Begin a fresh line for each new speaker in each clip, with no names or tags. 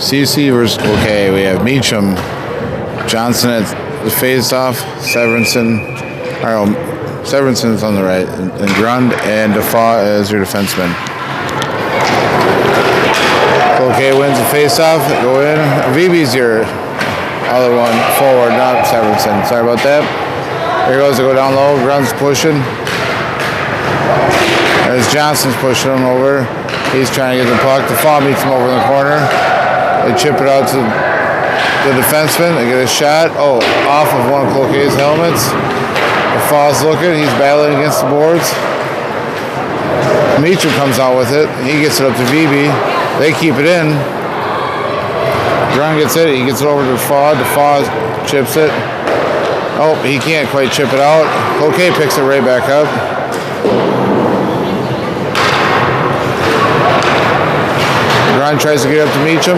CC versus Cloquet. We have Meacham, Johnson at the face-off, Severinson's on the right, and Grund and Defoe as your defenseman. Cloquet wins the face-off. Go in. VB's your other one forward, not Severinson. Sorry about that. Here goes to go down low. Grund's pushing. As Johnson's pushing him over. He's trying to get the puck. Defoe meets him over in the corner. They chip it out to the defenseman. They get a shot. Oh, off of one of Cloquet's helmets. Defoe's looking. He's battling against the boards. Meacham comes out with it. He gets it up to VB. They keep it in. Grund gets it. He gets it over to Defoe. Defoe chips it. Oh, he can't quite chip it out. Cloquet picks it right back up. Grund tries to get up to Meacham.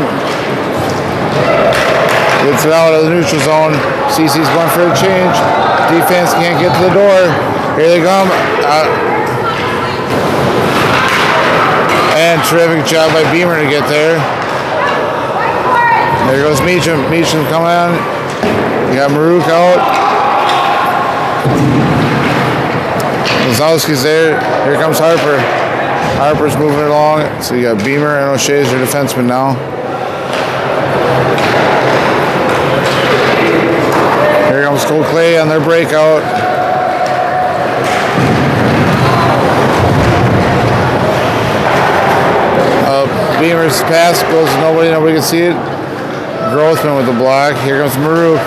Gets it out of the neutral zone. CC's going for a change. Defense can't get to the door. Here they come. And terrific job by Beamer to get there. There goes Meacham. Meacham coming on. You got Maruk out. Lazowski's there. Here comes Harper. Harper's moving along. So you got Beamer and O'Shea as your defenseman now. Here comes Cloquet on their breakout. Beamer's pass goes to nobody. Nobody can see it. Grothman with the block. Here comes Maruk.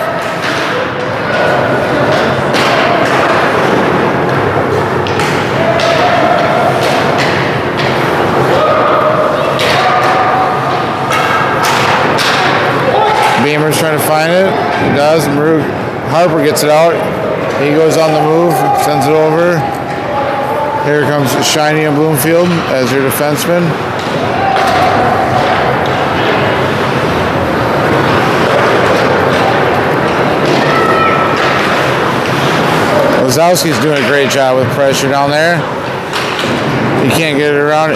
Beamer's trying to find it. He does. Harper gets it out. He goes on the move, sends it over. Here comes Shiny and Bloomfield as your defenseman. Lazowski's doing a great job with pressure down there. He can't get it around.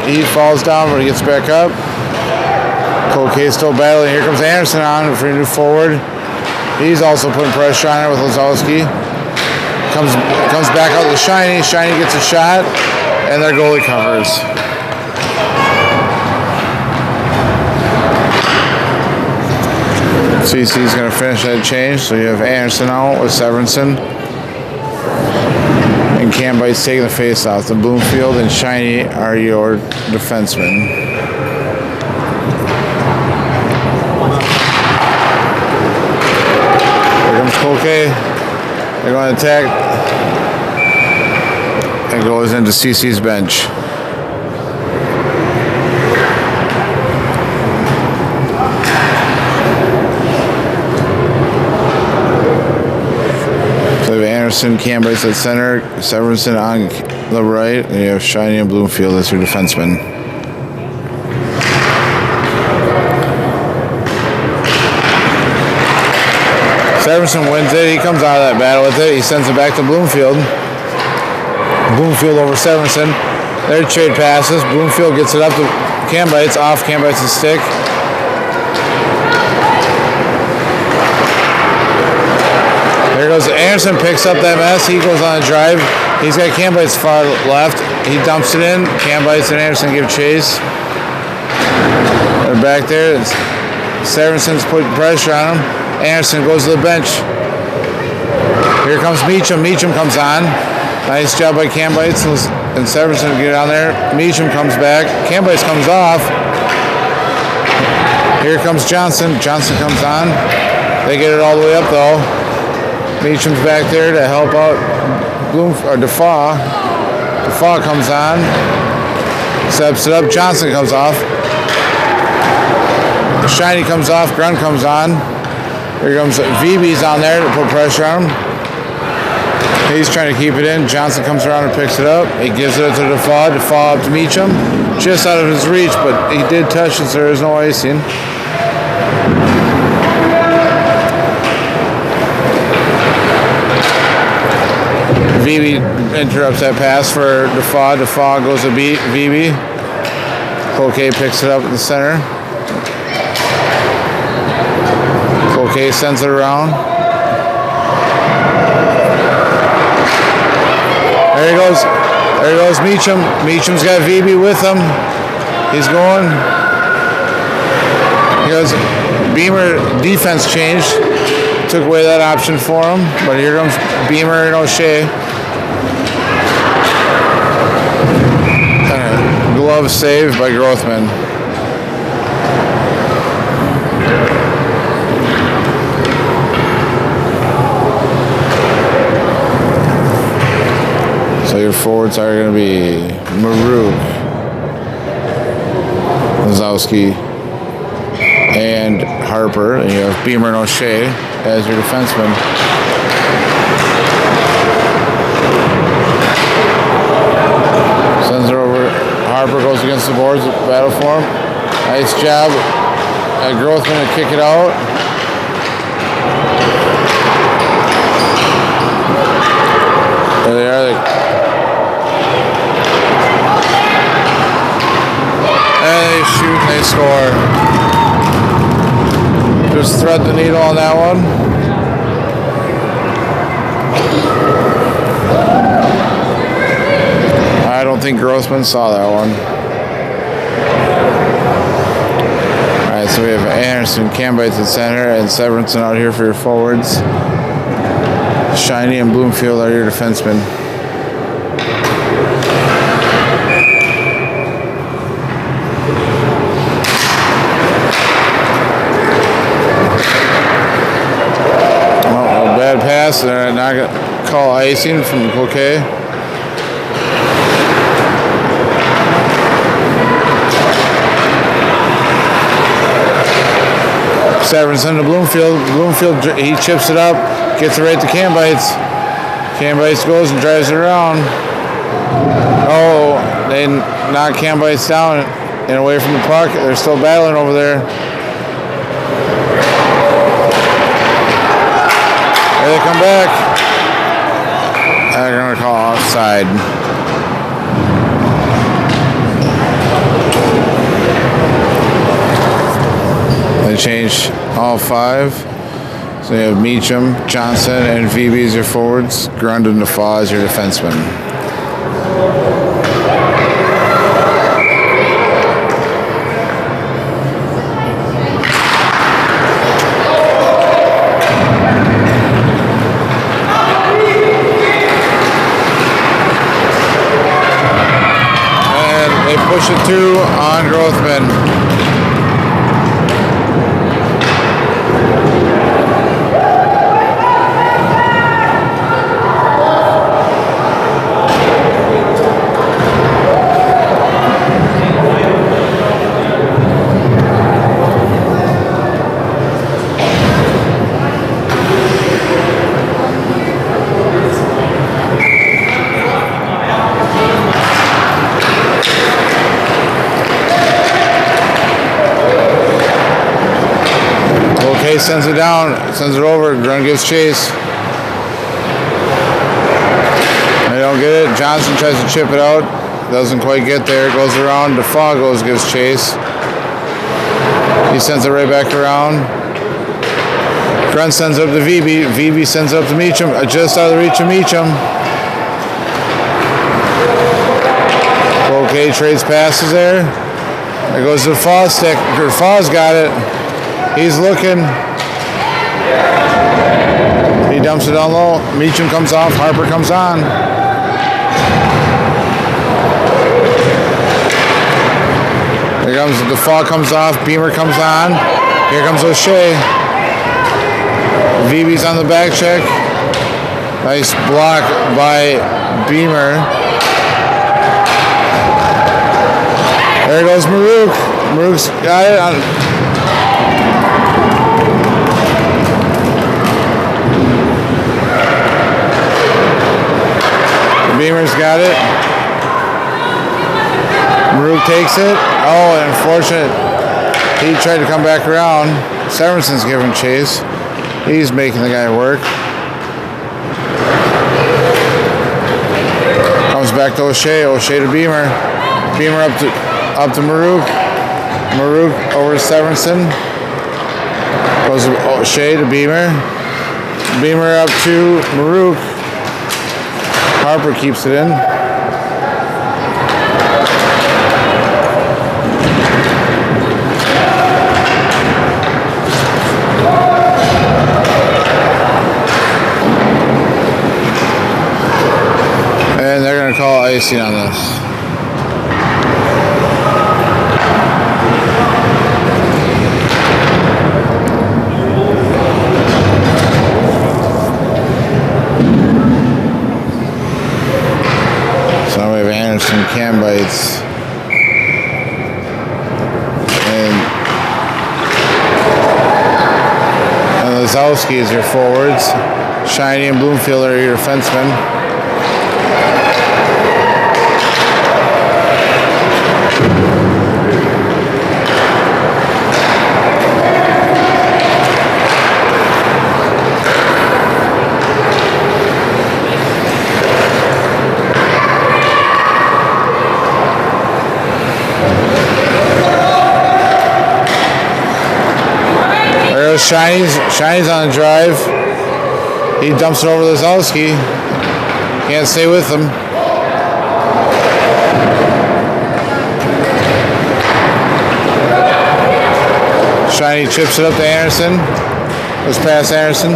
He falls down, but he gets back up. Cloquet's still battling. Here comes Anderson on for a new forward. He's also putting pressure on it with Lazowski. Comes back out to Shiny. Shiny gets a shot, and their goalie covers. CC's going to finish that change. So you have Anderson out with Severinson. And Cambites taking the face off. The Bloomfield and Shiny are your defensemen. Cloquet, they're going to attack. It goes into CC's bench. So we have Anderson, Cambrice at center, Severinson on the right, and you have Shiny and Bloomfield as your defenseman. Severinson wins it. He comes out of that battle with it. He sends it back to Bloomfield. Bloomfield over Severinson. Their trade passes. Bloomfield gets it up to Cambites. Off Cambites' stick. There goes Anderson. Picks up that mess. He goes on a drive. He's got Cambites far left. He dumps it in. Cambites and Anderson give chase. They're back there. Severinson's putting pressure on him. Anderson goes to the bench. Here comes Meacham. Meacham comes on. Nice job by Cambites and Severinson to get on there. Meacham comes back. Cambites comes off. Here comes Johnson. Johnson comes on. They get it all the way up though. Meacham's back there to help out Defoe. Defoe comes on. Steps it up. Johnson comes off. Shiny comes off. Grund comes on. Here comes VB's on there to put pressure on him. He's trying to keep it in. Johnson comes around and picks it up. He gives it to Defoe. Defoe up to Meacham. Just out of his reach, but he did touch it, so there is no icing. VB interrupts that pass for Defoe. Defoe goes to VB. Cloquet picks it up in the center. Cloquet sends it around. There he goes. There goes Meacham. Meacham's got VB with him. He's going. He goes. Beamer defense changed. Took away that option for him. But here comes Beamer and O'Shea. Glove save by Grothman. So your forwards are going to be Maruk, Lazowski, and Harper. And you have Beamer and O'Shea as your defensemen. Sends it over. Harper goes against the boards, battle for him. Nice job. Grothman to kick it out. There they are. And they shoot and they score. Just thread the needle on that one. I don't think Grossman saw that one. Alright, so we have Anderson, Cambites at center, and Severinsen out here for your forwards. Shiny and Bloomfield are your defensemen. Oh, a bad pass. They're not going to call icing from Cloquet. Severinsen to Bloomfield. Bloomfield, he chips it up, gets it right to Cambites. Cambites goes and drives it around. Oh, they knock Cambites down and away from the puck. They're still battling over there. Here they come back. They're going to call offside. They changed all five. So you have Meacham, Johnson, and VB as your forwards. Grund and Defoe as your defensemen. And they push it to on Grothman. Sends it down, sends it over. Grund gives chase. They don't get it. Johnson tries to chip it out. Doesn't quite get there. Goes around. Defoe goes, gives chase. He sends it right back around. Grund sends up to VB. VB sends up to Meacham. Just out of the reach of Meacham. Okay, trades passes there. There goes the Defoe stick. Defoe's got it. He's looking. He dumps it down low. Meacham comes off. Harper comes on. Here comes the Defoe comes off. Beamer comes on. Here comes O'Shea. VB's on the back check. Nice block by Beamer. There goes Maruk. Maruk's got it on. Beamer's got it. Maruk takes it. Oh, unfortunate. He tried to come back around. Severinsen's giving chase. He's making the guy work. Comes back to O'Shea. O'Shea to Beamer. Beamer up to Maruk. Maruk over to Severinsen. Goes O'Shea to Beamer. Beamer up to Maruk. Harper keeps it in. And they're going to call icing on this. So now we have Anderson, Cam bites. And Lazowski is your forwards. Shiny and Bloomfield are your defensemen. Shiny's on the drive. He dumps it over to Lazowski. Can't stay with him. Shiny chips it up to Anderson. Goes past Anderson.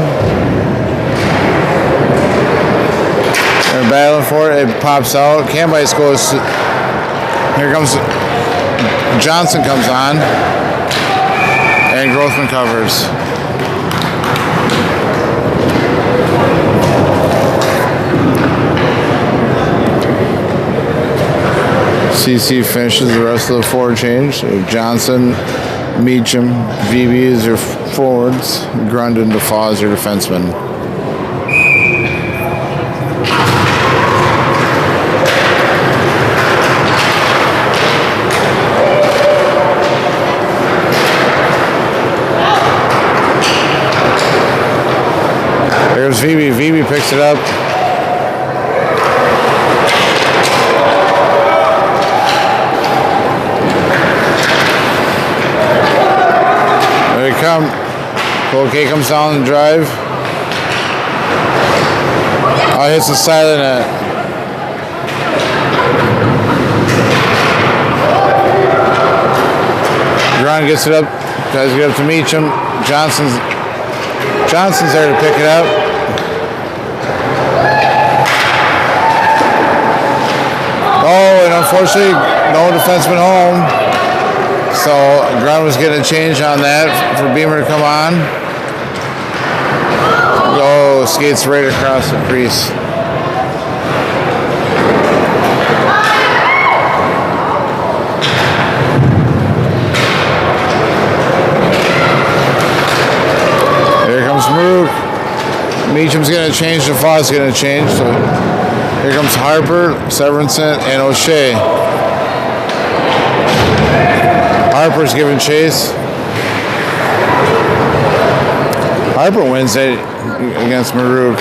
They're battling for it. It pops out. Cambice goes. Here comes Johnson comes on. And Grothman covers. CC finishes the rest of the forward change. So Johnson, Meacham, VB is your forwards. Grund and Defoe is your defensemen. There's VB. VB picks it up. There they come. Cloquet comes down the drive. Oh, hits the side of the net. Grund gets it up. Tries to get up to Meacham. Johnson's there to pick it up. Oh, and unfortunately, no defenseman home. So Grund was getting a change on that for Beamer to come on. Oh, skates right across the crease. Here comes Maruk. Meacham's going to change. Defoe's going to change. So here comes Harper, Severinsen, and O'Shea. Harper's giving chase. Harper wins it against Maruk.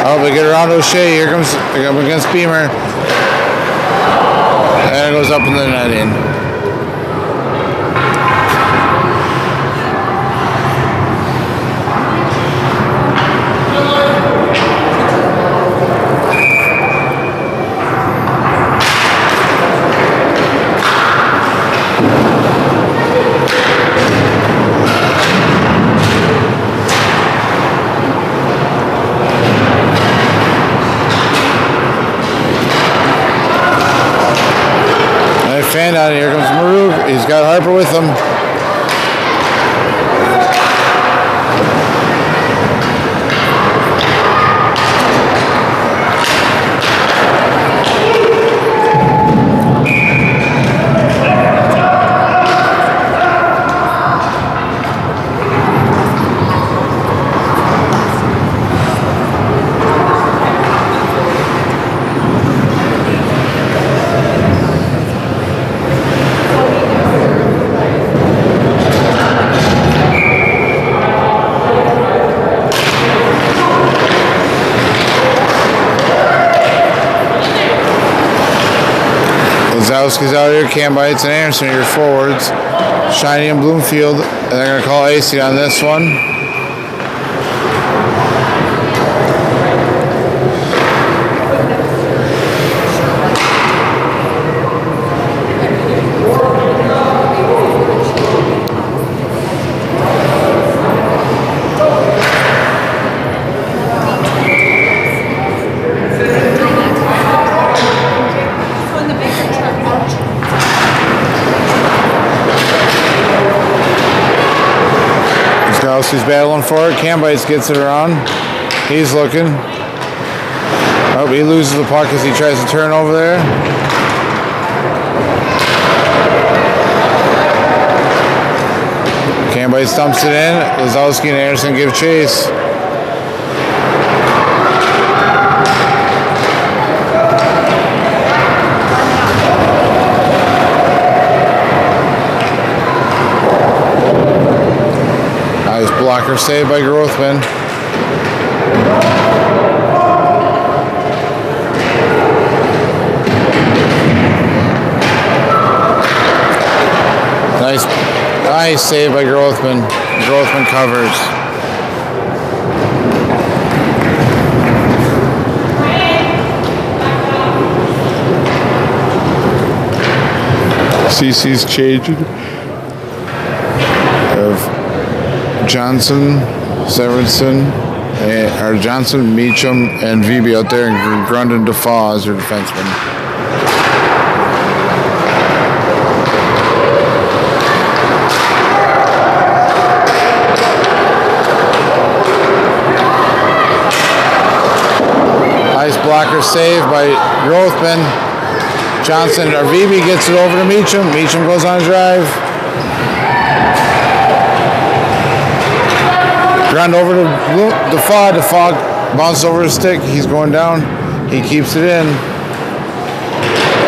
Oh, they get around O'Shea. Here comes against Beamer. And it goes up in the netting. Fan out. Here comes Maruk. He's got Harper with him. Lazowski's out here. Cam Bites and Anderson are your forwards. Shiny and Bloomfield. And they're going to call AC on this one. He's battling for it. Cam Bites gets it around. He's looking. Oh, he loses the puck as he tries to turn over there. Cam Bites dumps it in. Lazowski and Anderson give chase. Blocker saved by Grothman. Nice save by Grothman. Grothman covers. CC's changing. Johnson, Severinsen, or Johnson, Meacham, and VB out there, and Grundon Defoe as your defenseman. Nice blocker save by Grothman. Johnson, or VB gets it over to Meacham. Meacham goes on a drive. Ground over to Defoe. Defoe bounces over his stick. He's going down. He keeps it in.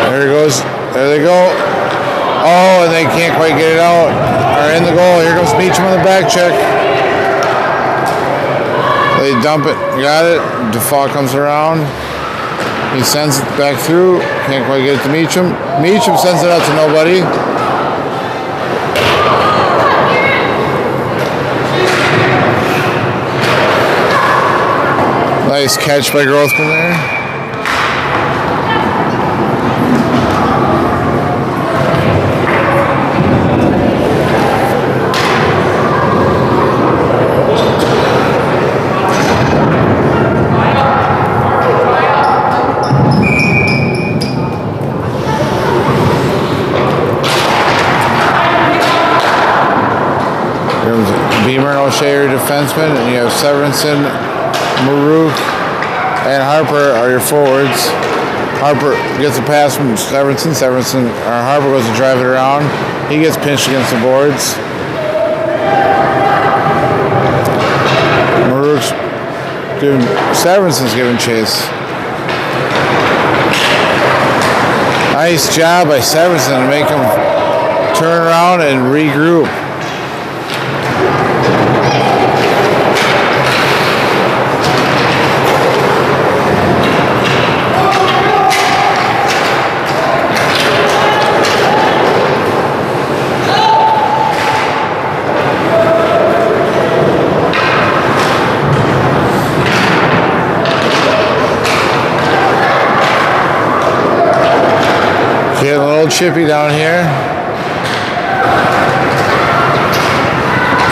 There he goes. There they go. Oh, and they can't quite get it out. Or in the goal. Here comes Meacham on the back check. They dump it. Got it. Defoe comes around. He sends it back through. Can't quite get it to Meacham. Meacham sends it out to nobody. Nice catch by Grothman there. Beamer and O'Shea are defensemen, and you have Severinsen, Marouk, and Harper are your forwards. Harper gets a pass from Severinsen. Harper goes to drive it around. He gets pinched against the boards. Severinsen's giving chase. Nice job by Severinsen to make him turn around and regroup. Getting a little chippy down here.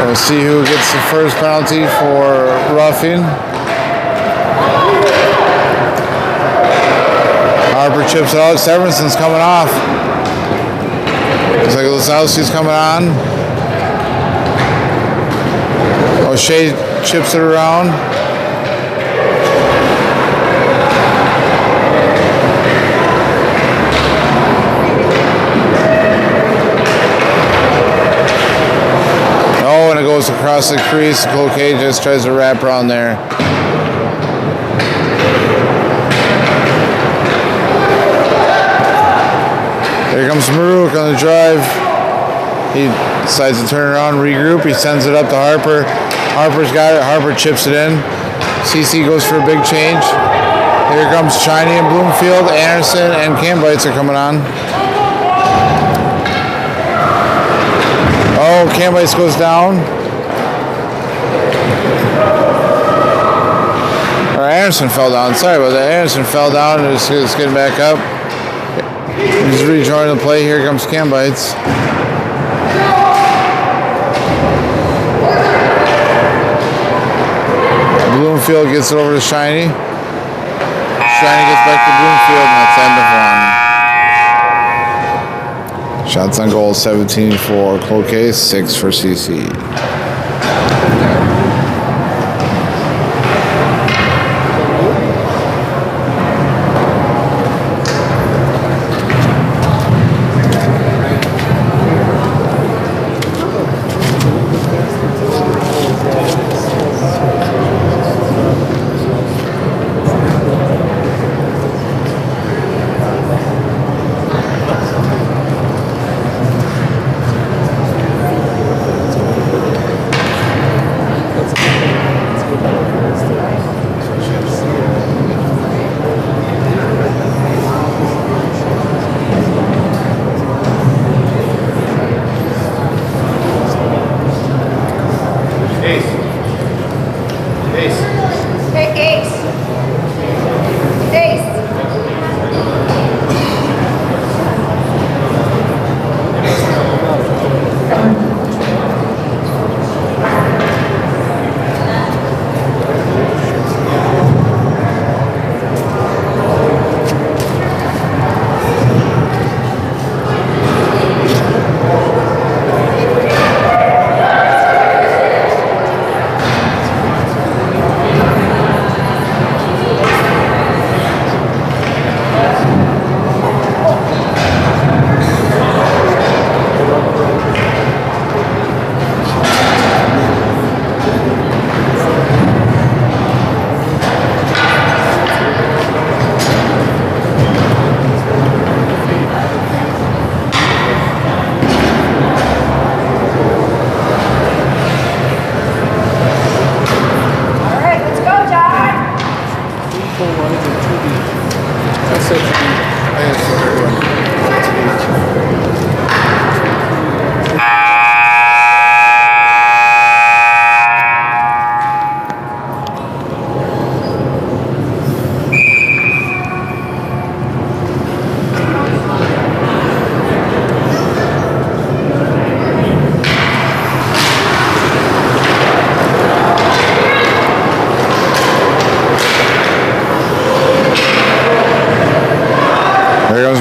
We'll see who gets the first penalty for roughing. Harper chips it out. Severinsen's coming off. Looks like Lazowski's coming on. O'Shea chips it around. And it goes across the crease. Cloquet just tries to wrap around there. Here comes Marouk on the drive. He decides to turn around, regroup. He sends it up to Harper. Harper's got it. Harper chips it in. CC goes for a big change. Here comes Shiny and Bloomfield. Anderson and Cambites are coming on. Oh, Cambites goes down. Or Anderson fell down. Sorry about that. Anderson fell down and is getting back up. He's rejoining the play. Here comes Cambites. Bloomfield gets it over to Shiny. Shiny gets back to Bloomfield, and that's end of one. Shots on goal, 17 for Cloquet, 6 for CC.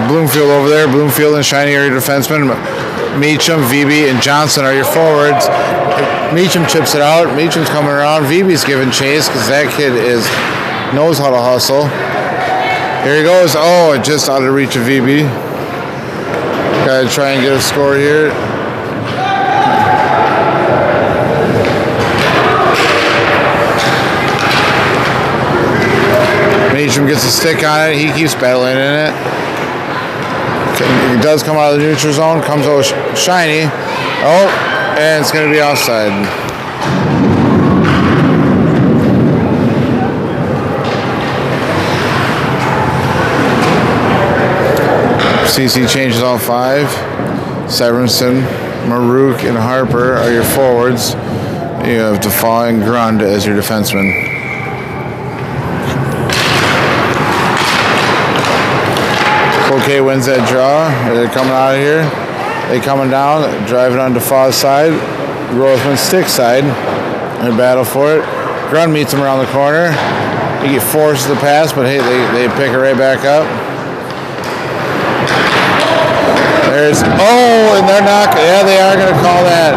Bloomfield over there. Bloomfield and Shiny are your defensemen. Meacham, VB, and Johnson are your forwards. Meacham chips it out. Meacham's coming around. VB's giving chase because that kid knows how to hustle. Here he goes. Oh, just out of reach of VB. Gotta try and get a score here. Meacham gets a stick on it. He keeps battling in it. He does come out of the neutral zone. Comes over Shiny. Oh, and it's going to be offside. CC changes all 5. Severinson, Marouk, and Harper are your forwards. You have Default and Grund as your defensemen. Cloquet wins that draw. They're coming out of here. They coming down, driving on Default's side. Rothman stick side. They battle for it. Grund meets him around the corner. He forces the pass, but hey, they pick it right back up. There's and they're not. Yeah, they are going to call that.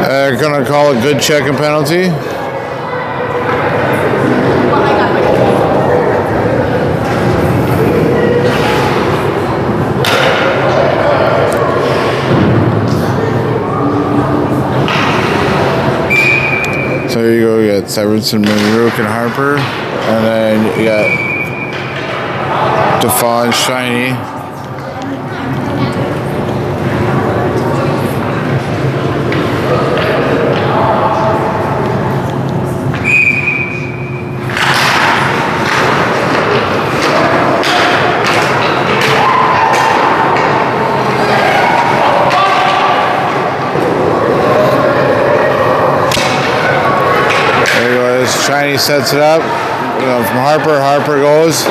They're going to call a good check and penalty. So here you go, you got Severinson, Marouk, and Harper. And then you got Default and Shiny. Shiny sets it up. From Harper. Harper goes.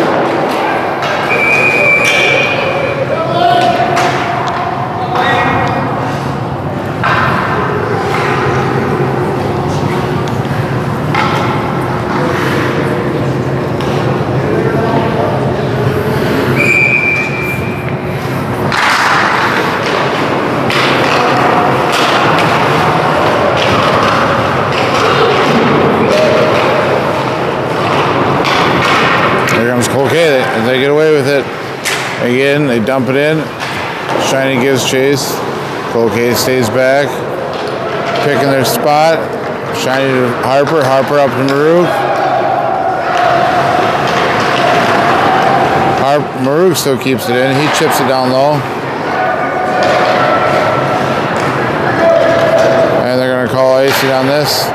Cloquet, they get away with it. Again, they dump it in. Shiny gives chase. Cloquet stays back. Picking their spot. Shiny to Harper. Harper up to Maruk. Maruk still keeps it in. He chips it down low. And they're going to call icing on this.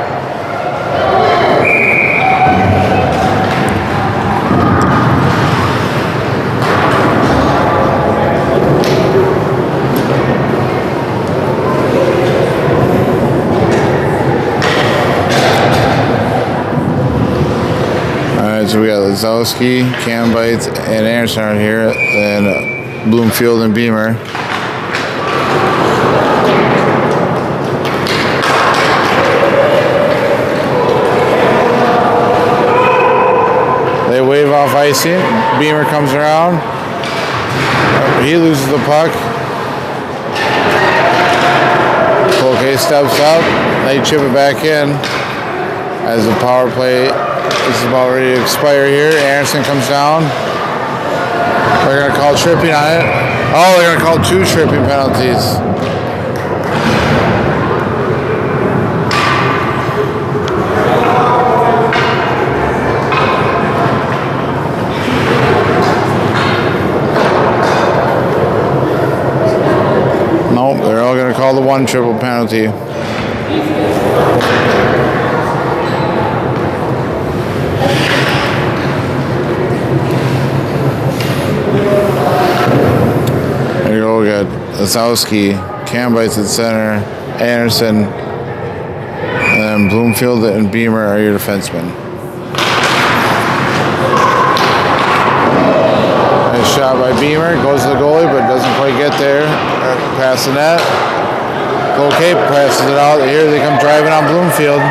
So we got Lazowski, Cam Bites, and Anderson out here, and Bloomfield and Beamer. They wave off icing. Beamer comes around. He loses the puck. Cloquet steps up. They chip it back in as the power play. This is about ready to expire here. Anderson comes down. They're going to call tripping on it. Oh, they're going to call 2 tripping penalties. Nope, they're all going to call the 1 triple penalty. We got Lazowski, Cam Bites at center, Anderson, and then Bloomfield and Beamer are your defensemen. Nice shot by Beamer, goes to the goalie, but doesn't quite get there. Past the net. Cloquet passes it out. Here they come driving on Bloomfield.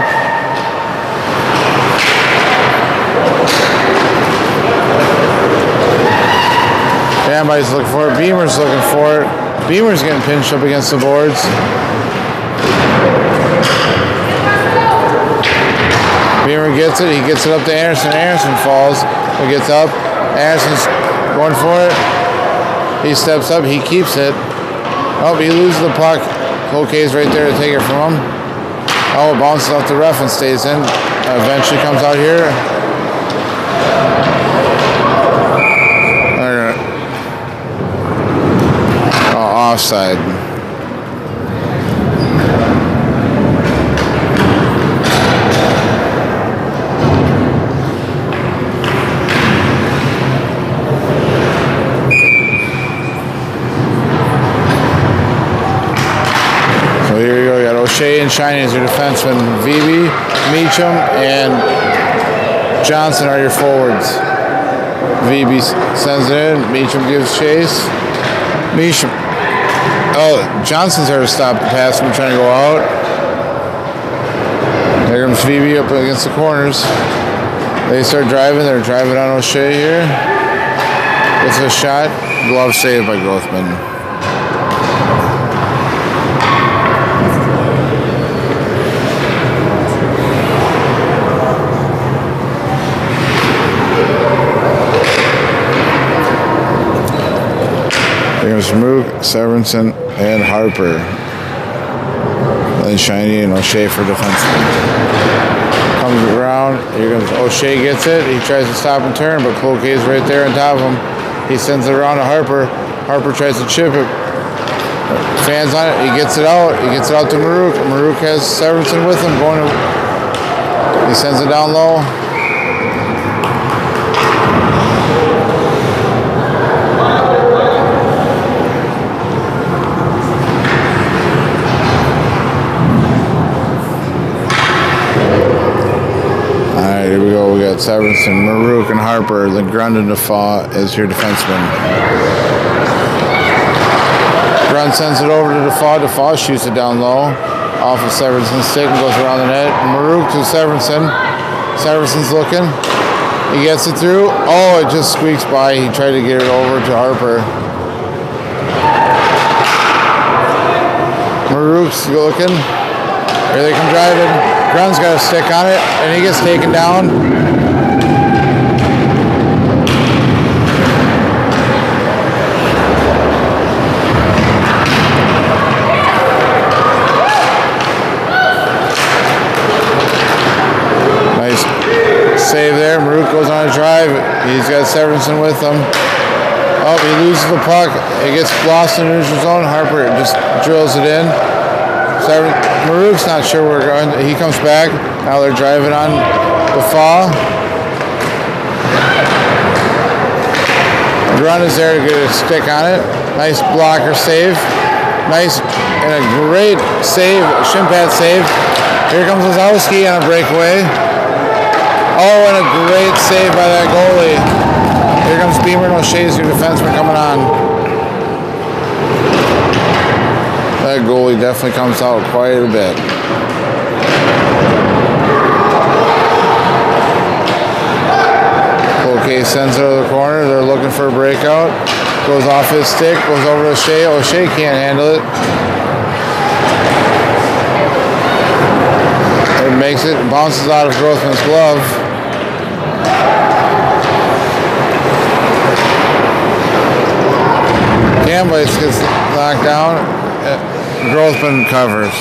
Cam Bites looking for it. Beamer's looking for it. Beamer's getting pinched up against the boards. Beamer gets it. He gets it up to Anderson. Anderson falls. He gets up. Anderson's going for it. He steps up. He keeps it. Oh, he loses the puck. Cloquet's right there to take it from him. Oh, it bounces off the ref and stays in. Eventually comes out here. Offside. So here you go. You got O'Shea and Shiny as your defensemen. VB, Meacham, and Johnson are your forwards. VB sends it in. Meacham gives chase. Meacham. Oh, Johnson's there to stop the pass from trying to go out. There comes Phoebe up against the corners. They start driving. They're driving on O'Shea here. Gets a shot. Glove saved by Grothman. There's Moog, Severinson, and Harper. Then Shiny and O'Shea for defenseman. Comes around. Here comes O'Shea, gets it. He tries to stop and turn, but Cloquet's right there on top of him. He sends it around to Harper. Harper tries to chip it. Fans on it. He gets it out. He gets it out to Maruk. Maruk has Severinson with him. He sends it down low. here we go. We got Severson, Maruk, and Harper. Then Grund and Defoe as your defenseman. Grund sends it over to Defoe. Defoe shoots it down low off of Sevenson's stick and goes around the net. Maruk to Severson. Severson's looking. He gets it through. Oh, it just squeaks by. He tried to get it over to Harper. Maruk's looking. Here they come driving. Grund's got a stick on it, and he gets taken down. Nice save there. Maruk goes on a drive. He's got Severson with him. Oh, he loses the puck. It gets lost in the neutral zone. Harper just drills it in. Maruk's not sure where we're going. He comes back. Now they're driving on the fall. Grund is there to get a stick on it. Nice blocker save. Nice and a great save, shin pad save. Here comes Lazowski on a breakaway. Oh, and a great save by that goalie. Here comes Beamer and O'Shea's your defenseman coming on. That goalie definitely comes out quite a bit. Cloquet sends it to the corner. They're looking for a breakout. Goes off his stick. Goes over to O'Shea. O'Shea can't handle it. It makes it. Bounces out of Grothman's glove. Cambites gets knocked down. Grothman covers.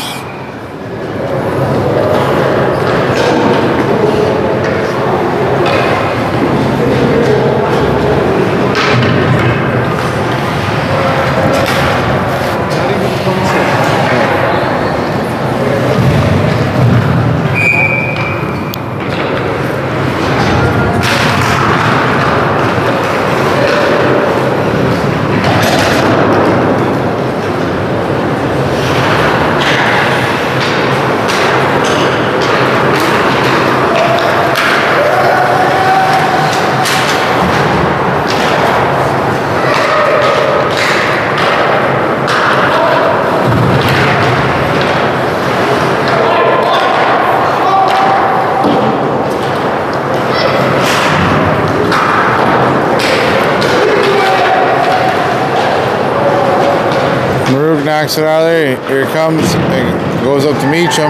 Knocks it out of there. Here it comes. It goes up to Meacham.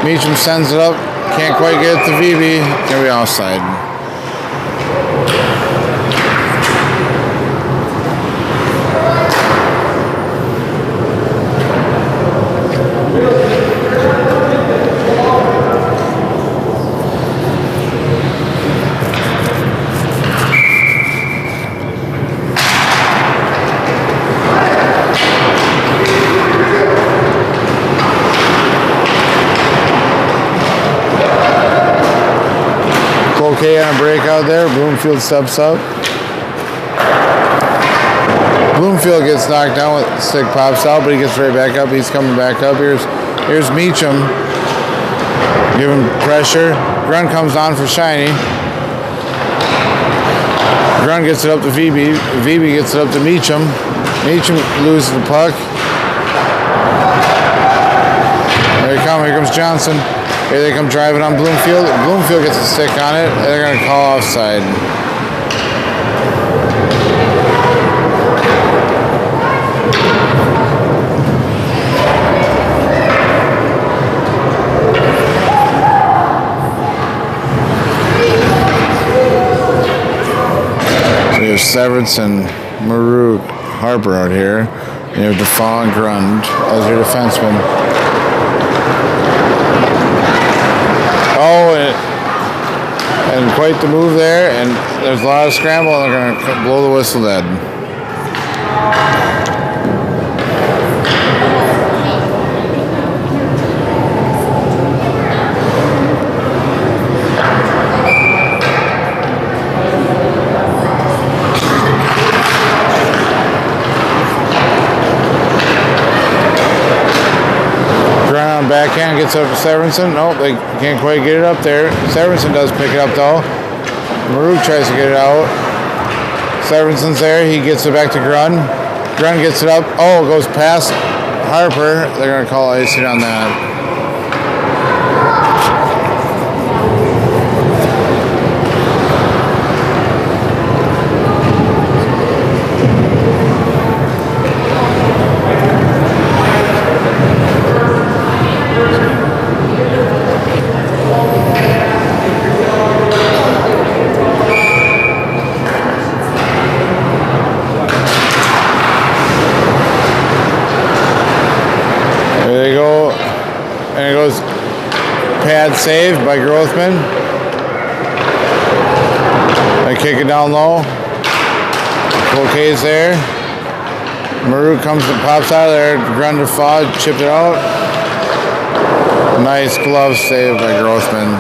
Meacham sends it up. Can't quite get it to VB. Gonna be offside. Okay, on a breakout there. Bloomfield steps up. Bloomfield gets knocked down with the stick pops out, but he gets right back up. He's coming back up. Here's Meacham. Give him pressure. Grund comes on for Shiny. Grund gets it up to VB. VB gets it up to Meacham. Meacham loses the puck. There he comes. Here comes Johnson. Here they come driving on Bloomfield. Bloomfield gets a stick on it. And they're going to call offside. So you have Severance and Maruk, Harper out here. And you have Defoe and Grund as your defenseman. Oh, and quite the move there, and there's a lot of scramble, and they're going to blow the whistle dead. Ground backhand gets up to Severinsen. Nope, they can't quite get it up there. Severinsen does pick it up though. Maruk tries to get it out. Severinsen's there. He gets it back to Grun. Grun gets it up. Oh, it goes past Harper. They're going to call icing on that. There they go. And it goes pad save by Grothman. They kick it down low. Cloquet's there. Maruk comes and pops out of there. Grun to Faw, chipped it out. Nice glove save by Grothman.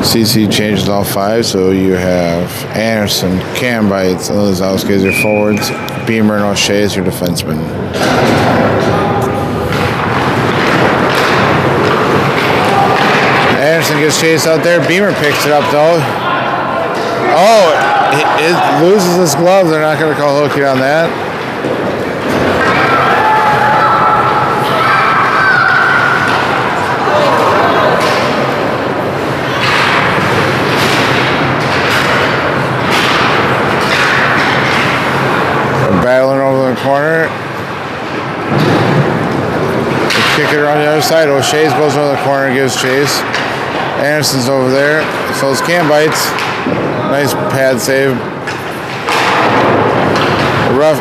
CC changes all five, so you have Anderson, Cambites, and Lozowski as your forwards. Beamer and O'Shea as your defenseman. Anderson gets chased out there. Beamer picks it up though. Oh, it loses his glove. They're not going to call hooking on that. Battling over the corner. They kick it around the other side. O'Shea goes over the corner and gives chase. Anderson's over there. So it's Cambites. Nice pad save. The ref,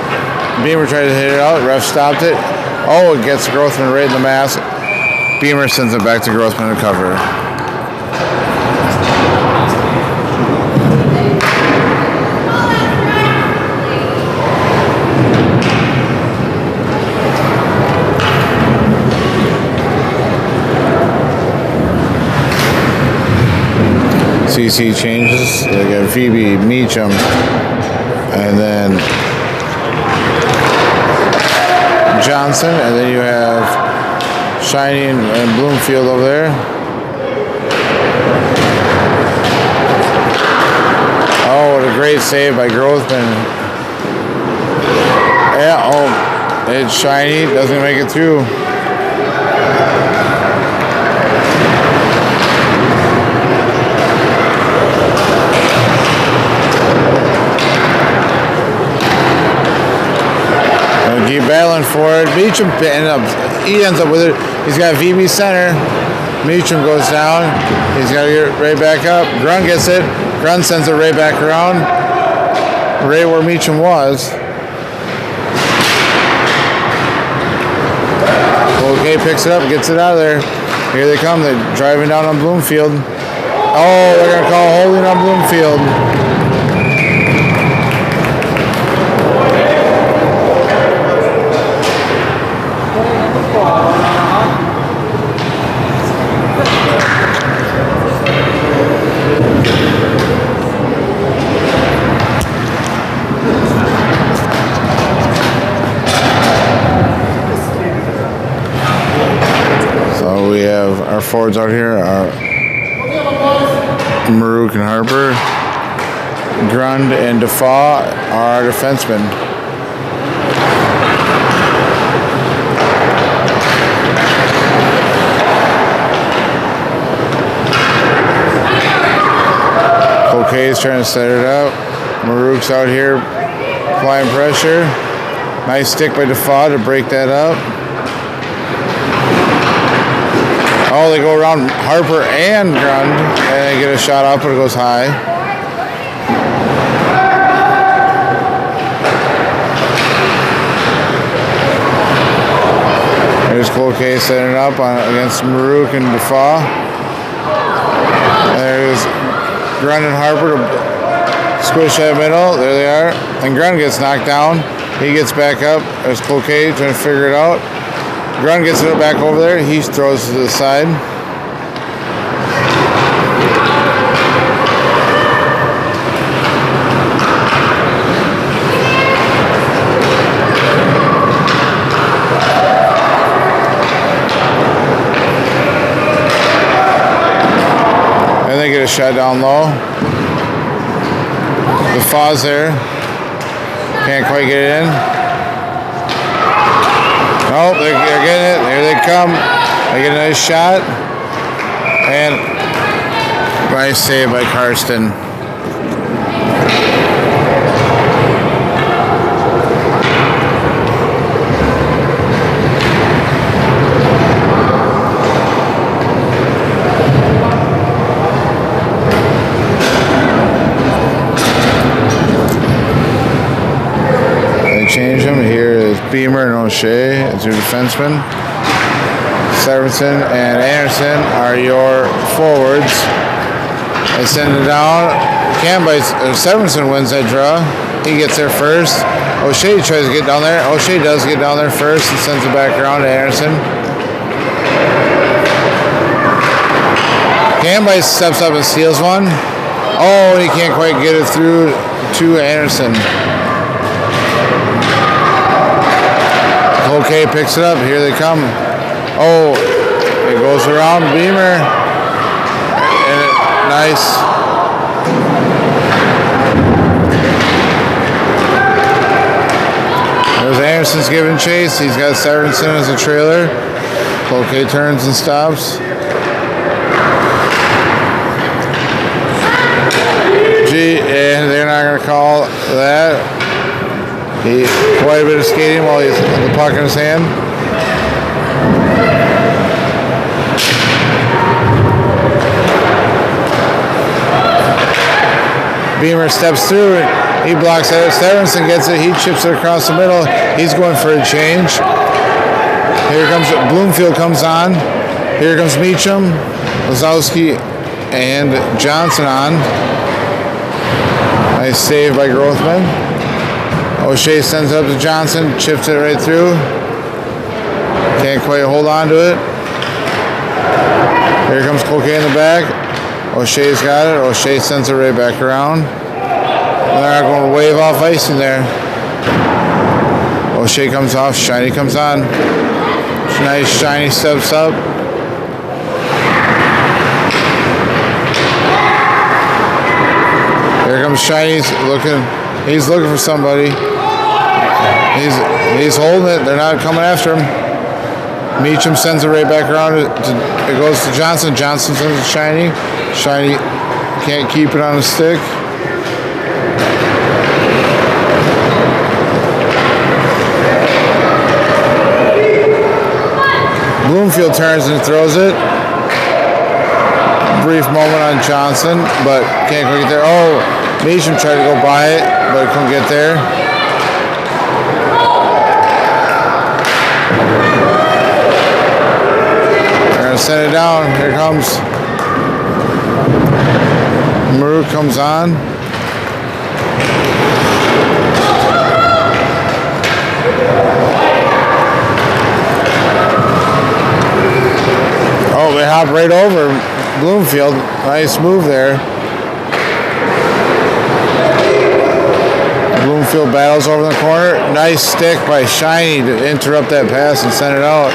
Beamer tried to hit it out. The ref stopped it. Oh, it gets Grothman right in the mask. Beamer sends it back to Grothman to cover. CC changes. They got Phoebe, Meacham, and then Johnson, and then you have Shining and Bloomfield over there. Oh, what a great save by Grothman. Yeah, oh, it's Shiny, doesn't make it through. Keep battling for it. Meacham ends up with it. He's got VB center. Meacham goes down. He's got to get it right back up. Grun gets it. Grun sends it right back around. Right where Meacham was. Cloquet picks it up, gets it out of there. Here they come. They're driving down on Bloomfield. Oh, they're going to call holding on Bloomfield. So we have our forwards out here are Maruk and Harper. Grund and Defaw are our defensemen. Cloquet's trying to set it up. Maruk's out here applying pressure. Nice stick by Defaw to break that up. Oh, they go around Harper and Grund, and they get a shot up, but it goes high. There's Cloquet setting it up against Maruk and Defaw. There's Grund and Harper to squish that middle. There they are. And Grund gets knocked down. He gets back up. There's Cloquet trying to figure it out. Grund gets it back over there. He throws to the side. shot down low. The faw's there. Can't quite get it in. Oh, they're getting it. Here they come. They get a nice shot. And nice save by Karsten. Change them. Here is Beamer and O'Shea as your defensemen. Severson and Anderson are your forwards. They send it down. Severson wins that draw. He gets there first. O'Shea tries to get down there. O'Shea does get down there first and sends it back around to Anderson. Cambice steps up and steals one. Oh, he can't quite get it through to Anderson. Cloquet picks it up. Here they come. Oh, it goes around Beamer. And nice. There's Anderson's giving chase. He's got Severson as a trailer. Cloquet turns and stops. And they're not going to call that. He quite a bit of skating while he's got the puck in his hand. Beamer steps through and he blocks it. Severson gets it. He chips it across the middle. He's going for a change. Here comes Bloomfield comes on. Here comes Meacham, Lazowski, and Johnson on. Nice save by Grothman. O'Shea sends it up to Johnson, chips it right through. Can't quite hold on to it. Here comes Cloquet in the back. O'Shea's got it. O'Shea sends it right back around. They're going to wave off icing there. O'Shea comes off. Shiny comes on. Nice Shiny steps up. Here comes Shiny's looking. He's looking for somebody. He's holding it. They're not coming after him. Meacham sends it right back around. It goes to Johnson. Johnson sends it to Shiny. Shiny can't keep it on the stick. Bloomfield turns and throws it. Brief moment on Johnson, but can't quite get there. Oh, Meacham tried to go by it, but couldn't get there. They're going to send it down. Here it comes. Maru comes on. Oh, they hop right over Bloomfield. Nice move there. Bloomfield battles over the corner. Nice stick by Shiny to interrupt that pass and send it out.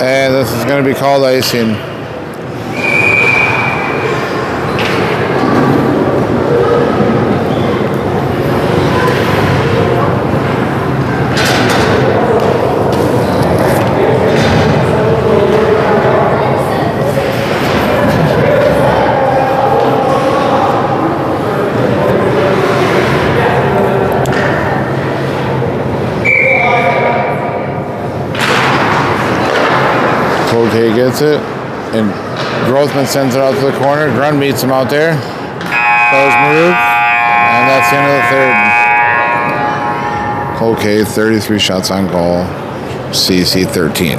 And this is going to be called icing. Cloquet gets it, and Grothman sends it out to the corner. Grun meets him out there. Goes Maruk, and that's the end of the third. Cloquet, 33 shots on goal. CC 13.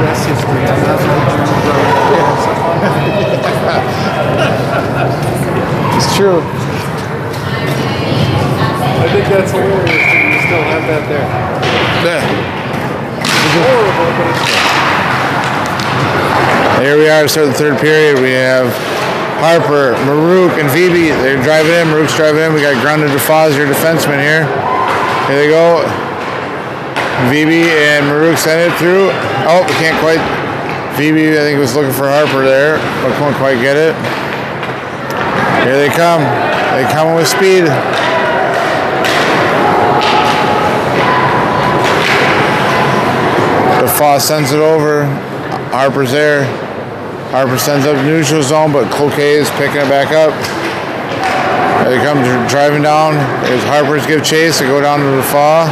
rest history. I'm not so
It's true.
I think that's hilarious that you still have that there.
Yeah.
It's horrible, but it's
Here we are to start the third period. We have Harper, Maruk, and Vibi. They're driving in. Maruk's driving in. We got Grundy DeFoz, your defenseman here. Here they go. Vibi and Maruk sent it through. Oh, we can't quite. Vibi, I think, was looking for Harper there, but couldn't quite get it. Here they come. They come with speed. DeFoss sends it over. Harper's there. Harper sends up neutral zone, but Cloquet is picking it back up. There they come driving down. There's Harper's give chase. They go down to DeFoss.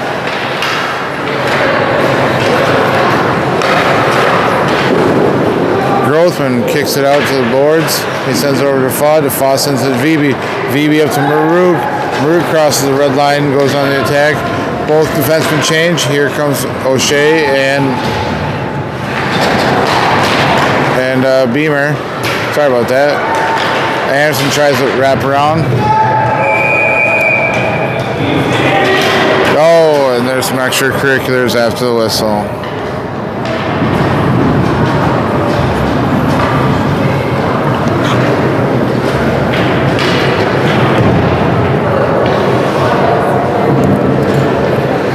Grothman kicks it out to the boards. He sends it over to DeFoss. DeFoss sends it to Vibi. Vibi up to Maruk. Maruk crosses the red line, goes on the attack. Both defensemen change. Here comes O'Shea and Beamer. Sorry about that. Anderson tries to wrap around. Oh, and there's some extracurriculars after the whistle.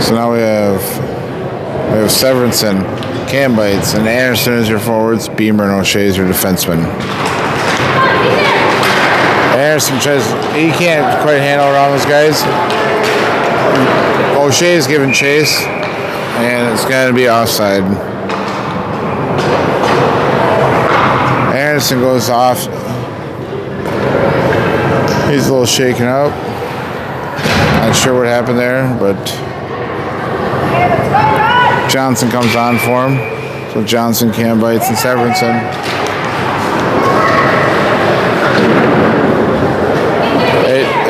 So now we have Severinsen, Cambites, and Anderson as your forwards, Beamer and O'Shea as your defensemen. Anderson he can't quite handle around those guys. O'Shea is giving chase, and it's going to be offside. Anderson goes off. He's a little shaken up. Not sure what happened there, but Johnson comes on for him. So Johnson, Cambites, and Severinsen.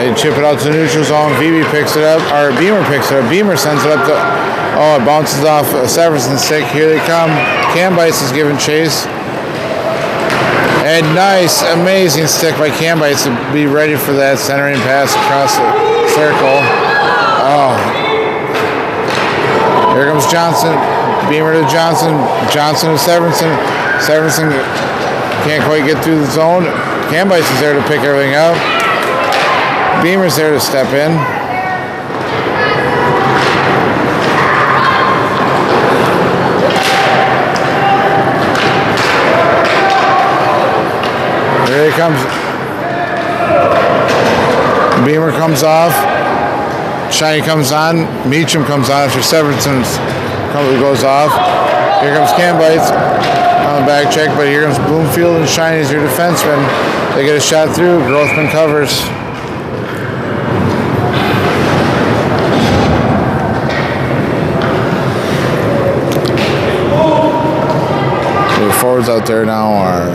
They chip it out to the neutral zone. Vibi picks it up, or Beamer picks it up. Beamer sends it up to, oh, it bounces off Severinsen's stick. Here they come. Cambites is giving chase. And nice, amazing stick by Cambites to be ready for that centering pass across the circle. Oh. Here comes Johnson. Beamer to Johnson. Johnson to Severinsen. Severinsen can't quite get through the zone. Cambites is there to pick everything up. Beamer's there to step in. Here he comes. Beamer comes off. Shiny comes on. Meacham comes on after Severinsen goes off. Here comes Cambites on the back check, but here comes Bloomfield and Shiny as your defenseman. They get a shot through. Grothman covers. The forwards out there now are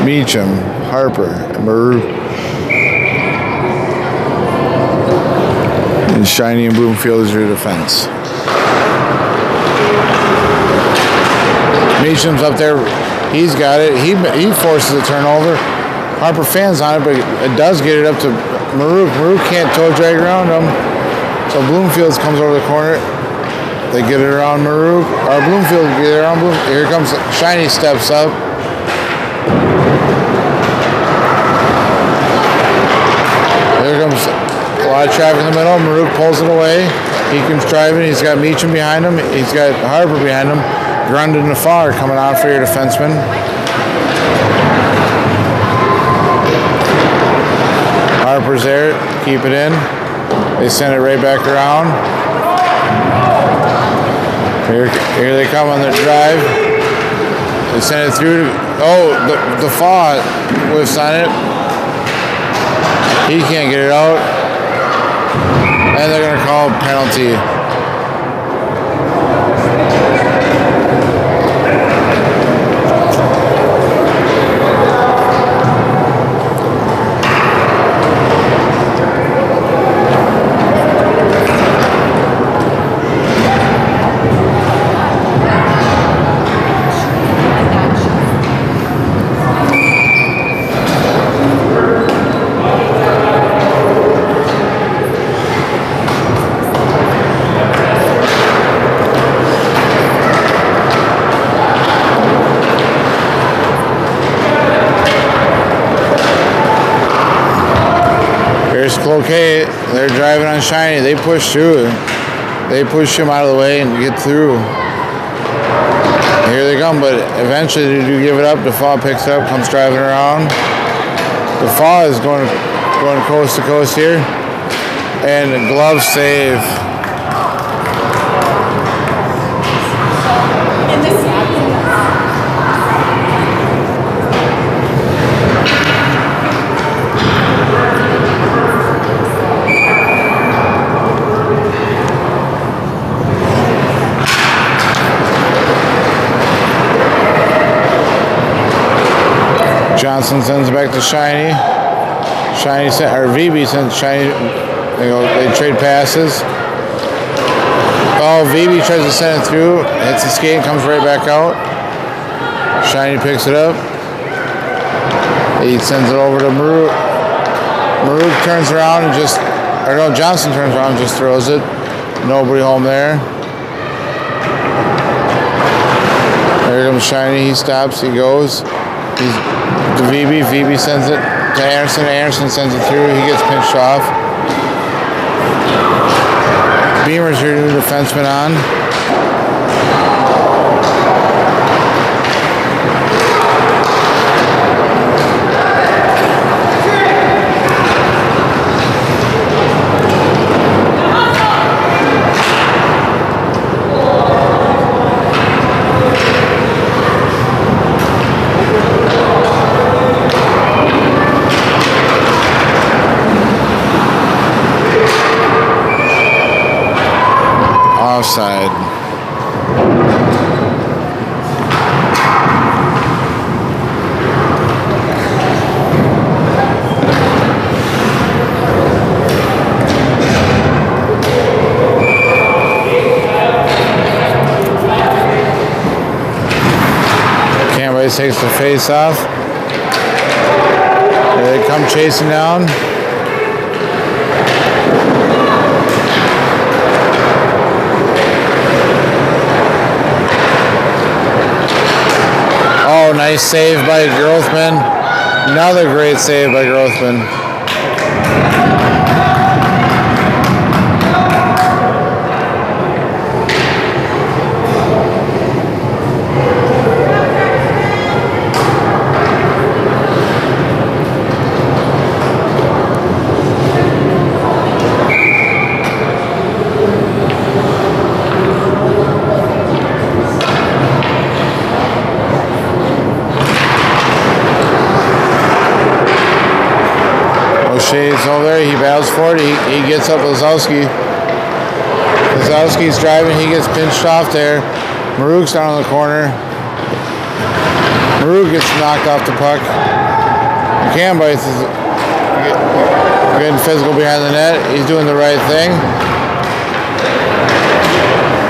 Meacham, Harper, and Maruk. And Shiny and Bloomfield is your defense. Meacham's up there. He's got it. He forces a turnover. Harper fans on it, but it does get it up to Maruk. Maruk can't toe drag around him. So Bloomfield comes over the corner. They get it around Maruk. Or Bloomfield get it around Bloomfield. Here comes Shiny, steps up. Here comes a lot of traffic in the middle. Maruk pulls it away. He comes driving. He's got Meacham behind him. He's got Harper behind him. Grundy and DeFoss coming out for your defenseman. Harper's there. Keep it in. They send it right back around. Here they come on their drive. They send it through. The DeFoss whiffs on it. He can't get it out. And they're going to call a penalty. Here's Cloquet. They're driving on Shiny. They push through. They push him out of the way and get through. Here they come, but eventually they do give it up. DeFaw picks it up, comes driving around. DeFaw is going coast to coast here. And the glove save. Johnson sends it back to Shiny. VB sends Shiny. They trade passes. Oh, VB tries to send it through. Hits the skate, comes right back out. Shiny picks it up. He sends it over to Maruk. Maruk turns around and Johnson turns around and just throws it. Nobody home there. There comes Shiny. He stops. He goes. He's to VB. VB sends it to Anderson. Anderson sends it through. He gets pinched off. Beamer's your new defenseman on. Offside. Camby takes the face off. There they come chasing down. Oh, nice save by Grothman. Another great save by Grothman. Shades over there, he battles for it, he gets up Lazowski. Lazowski's driving, he gets pinched off there. Maruk's down in the corner. Maruk gets knocked off the puck. Camby is getting physical behind the net. He's doing the right thing.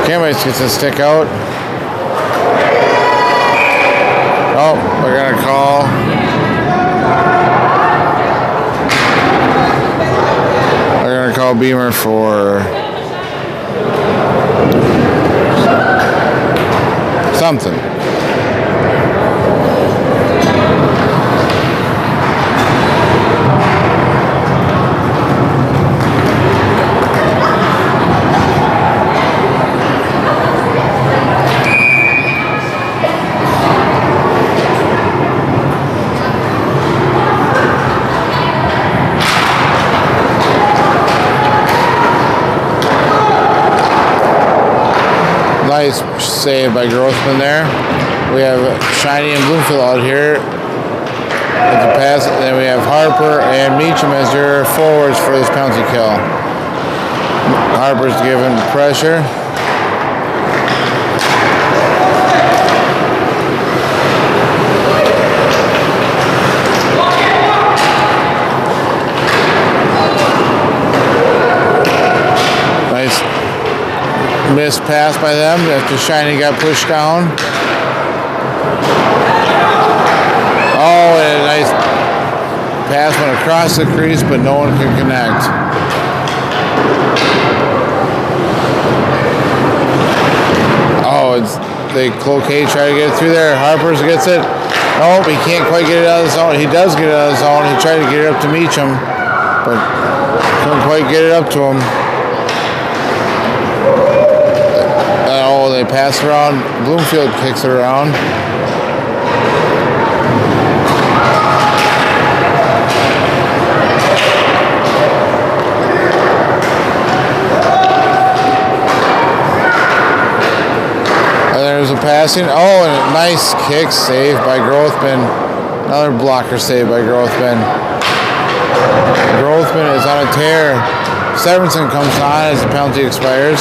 Camby gets a stick out. Oh, we're gonna call. Call Beamer for something. Nice save by Grothman there. We have Shiny and Bloomfield out here at the pass. And then we have Harper and Meacham as your forwards for this penalty kill. Harper's giving pressure. Missed pass by them after Shiny got pushed down. Oh, and a nice pass went across the crease, but no one could connect. Oh, Cloquet try to get it through there. Harper's gets it. Nope, he can't quite get it out of the zone. He does get it out of the zone. He tried to get it up to Meacham, but Couldn't quite get it up to him. Oh, they pass around. Bloomfield kicks it around. There's a passing. Oh, and a nice kick save by Grothman. Another blocker save by Grothman. Grothman is on a tear. Severinsen comes on as the penalty expires.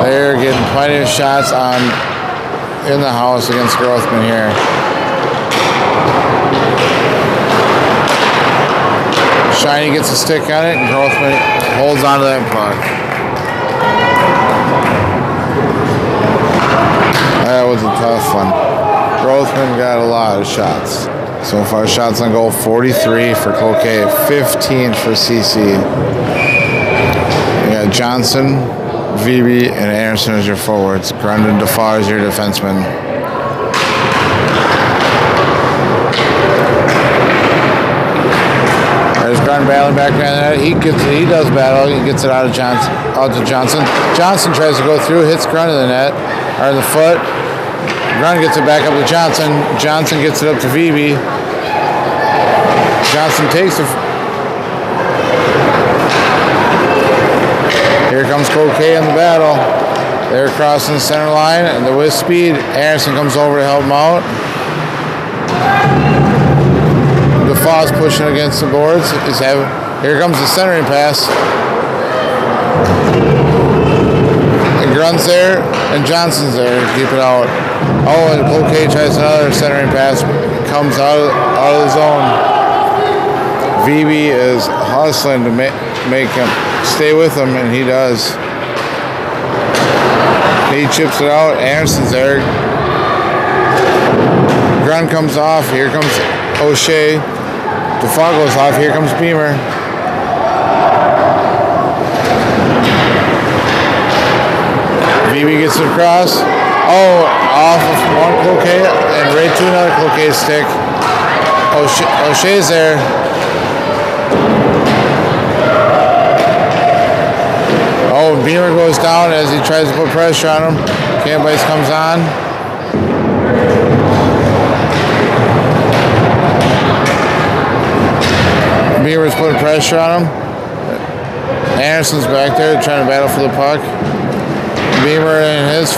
They're getting plenty of shots on in the house against Grothman here. Shiny gets a stick on it, and Grothman holds on to that puck. That was a tough one. Grothman got a lot of shots. So far, shots on goal 43 for Cloquet, 15 for CC. You got Johnson, VB, and Anderson as your forwards. Grundon DeFar is your defenseman. There's Grundon battling back behind that. He does battle. He gets it out to Johnson. Johnson tries to go through, hits Grundon in the net, or in the foot. Grundon gets it back up to Johnson. Johnson gets it up to VB. Johnson takes it. Here comes Cloquet in the battle. They're crossing the center line, and with speed, Anderson comes over to help him out. DeFaw's pushing against the boards. Here comes the centering pass. And Grund's there, and Johnson's there to keep it out. Oh, and Cloquet tries another centering pass. Comes out of the zone. VB is hustling to make him stay with him, and he does. He chips it out. Anderson's there. Grund comes off. Here comes O'Shea. DeFaw goes off. Here comes Beamer. VB gets it across. Oh, off of one Cloquet and right to another Cloquet stick. O'Shea's there. Oh, Beamer goes down as he tries to put pressure on him. Cambice comes on. Beamer's putting pressure on him. Anderson's back there trying to battle for the puck. Beamer and his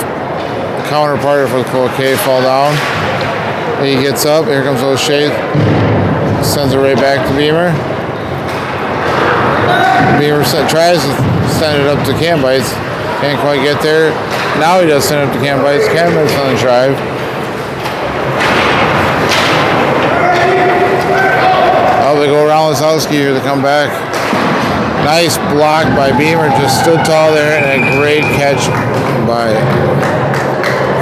counterpart for Cloquet fall down. He gets up. Here comes O'Shea. Sends it right back to Beamer. Beamer tries to send it up to Cambice. Can't quite get there. Now he does send it up to Cambice. Cambice on the drive. Oh, they go around Lisowski here to come back. Nice block by Beamer. Just stood tall there, and a great catch by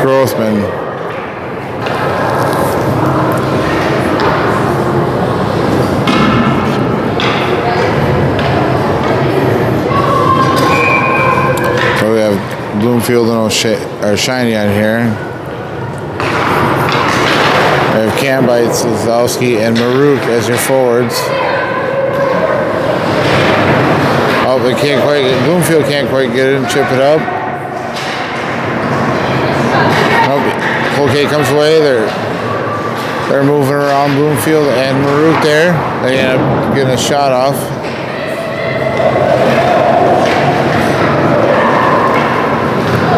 Grothman. So we have Bloomfield and Shiny on here. We have Cambice, Lisowski, and Maruk as your forwards. Oh, they can't quite get, Bloomfield can't quite get it and chip it up. Oh, Cloquet comes away. They're moving around Bloomfield and Maruk there. They end up getting a shot off.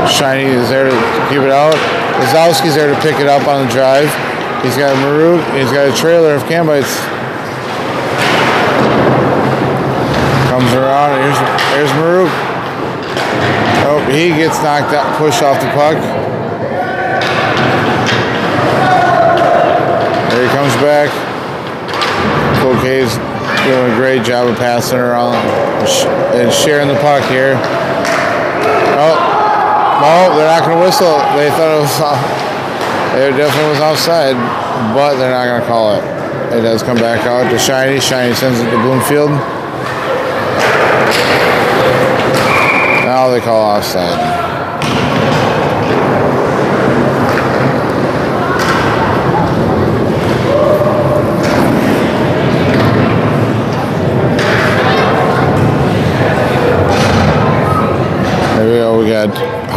Shiny is there to keep it out. Lisowski's there to pick it up on the drive. He's got Maruk. He's got a trailer of Cambice. Comes around. Here's Maruk. Oh, he gets knocked out, pushed off the puck. There he comes back. Cloquet's doing a great job of passing around and sharing the puck here. Oh, they're not going to whistle. They thought it was. It definitely was offside, but they're not going to call it. It does come back out to Shiny. Shiny sends it to Bloomfield. Now they call offside.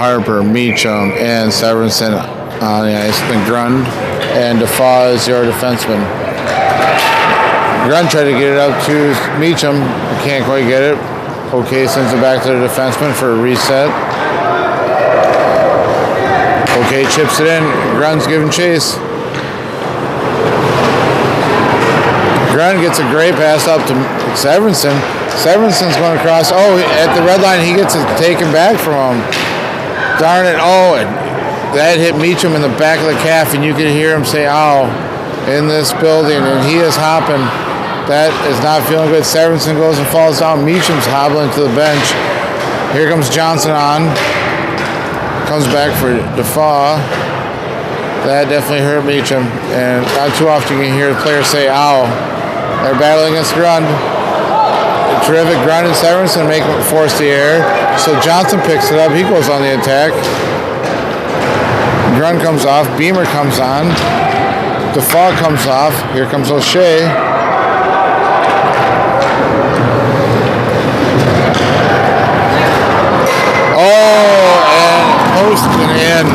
Harper, Meacham, and Severinsen on the ice. Then Grund and Defoe is your defenseman. Grund tried to get it up to Meacham. Can't quite get it. Okay, sends it back to the defenseman for a reset. Okay, chips it in. Grund's giving chase. Grund gets a great pass up to Severinsen. Severinsen's going across. Oh, at the red line, he gets it taken back from him. Darn it. Oh, and that hit Meacham in the back of the calf, and you can hear him say, ow, in this building, and he is hopping. That is not feeling good. Severinsen goes and falls down. Meacham's hobbling to the bench. Here comes Johnson on. Comes back for Defoe. That definitely hurt Meacham, and not too often you can hear the players say, ow. They're battling against Grund. Terrific Grund and Severinsen make him force the error. So Johnson picks it up. He goes on the attack. Grund comes off. Beamer comes on. Defoe comes off. Here comes O'Shea. Oh, and post and in.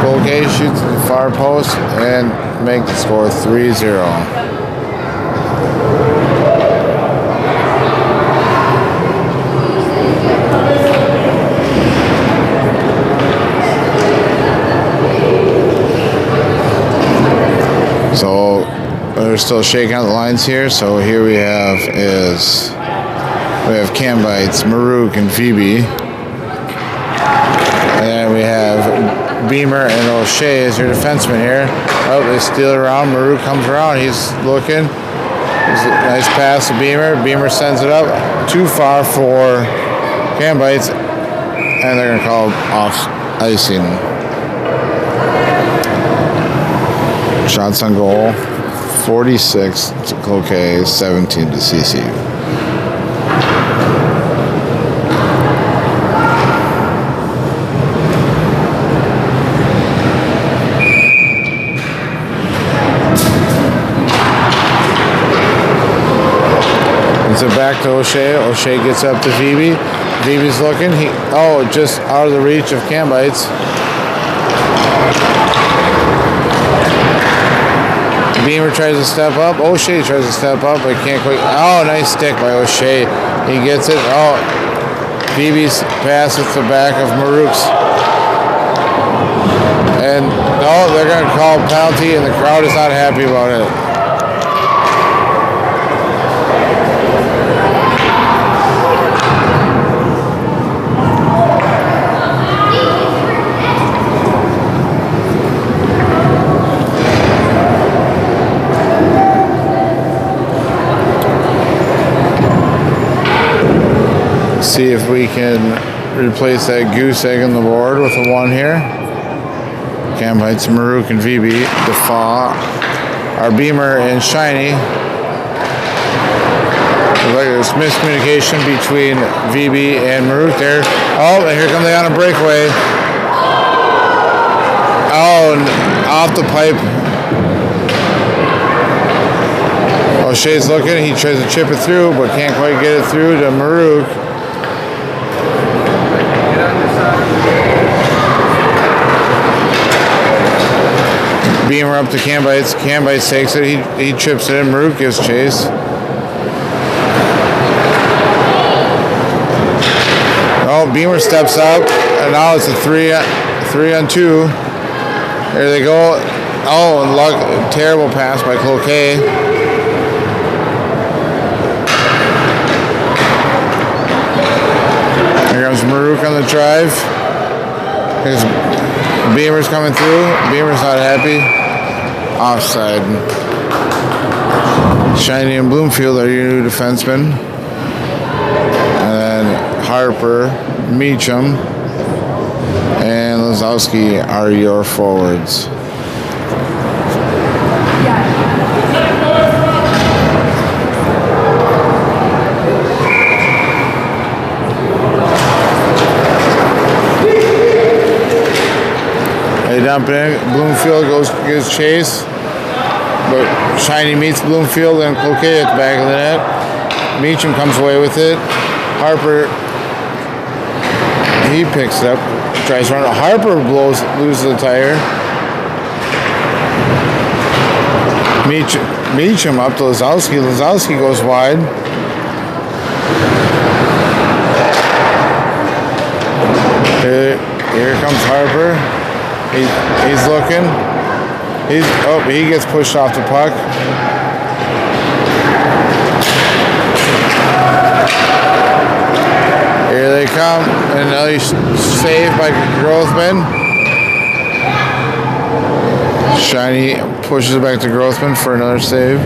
Cloquet shoots the far post and make the score 3-0. So we're still shaking out the lines here. So here we have Cambites, Marouk, and Phoebe. And then we have Beamer and O'Shea as your defenseman here. Oh, they steal it around. Marouk comes around. He's looking. It's a nice pass to Beamer. Beamer sends it up too far for Cambites, and they're going to call off icing. Shots on goal, 46 to Cloquet, 17 to CCU. It's it back to O'Shea. O'Shea gets up to Phoebe. Phoebe's looking. Just out of the reach of Cambites. Beamer tries to step up. O'Shea tries to step up, but can't quite. Oh, nice stick by O'Shea. He gets it. Oh, Phoebe's pass at the back of Marouk's. And, they're going to call penalty, and the crowd is not happy about it. See if we can replace that goose egg on the board with a 1 here. Cambites, Marouk, and Phoebe. Defoe, our Beamer, and Shiny. There's miscommunication between Phoebe and Marouk there. Oh, and here come they on a breakaway. Oh, and off the pipe. O'Shea's looking. He tries to chip it through, but can't quite get it through to Marouk. Beamer up to Cambites. Cambites takes it. He chips it in. Marouk gives chase. Oh, Beamer steps up, and now it's a 3-on-2. There they go. Oh, and terrible pass by Cloquet. Here comes Marouk on the drive. Here's Beamer's coming through. Beamer's not happy. Offside. Shiny and Bloomfield are your new defensemen. And then Harper, Meacham, and Lazowski are your forwards. They dump it in. Bloomfield gives chase. But Shiny meets Bloomfield and Cloquet at the back of the net. Meacham comes away with it. Harper he picks it up. Tries to run. Harper loses the tire. Meacham up to Lazowski. Lazowski goes wide. Here comes Harper. He's looking. He gets pushed off the puck. Here they come. And another save by Grothman. Shiny pushes it back to Grothman for another save.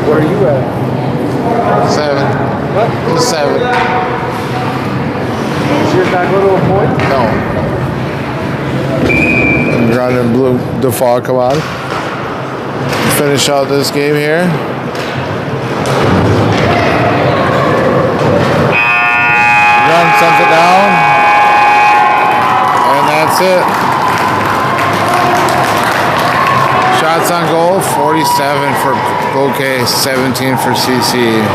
What are you at?
7.
What?
7.
Is yours not going to a point?
No. And Grund and Blue Default come on. Finish out this game here. Grund sends it down. And that's it. Shots on goal, 47 for Cloquet, 17 for CC.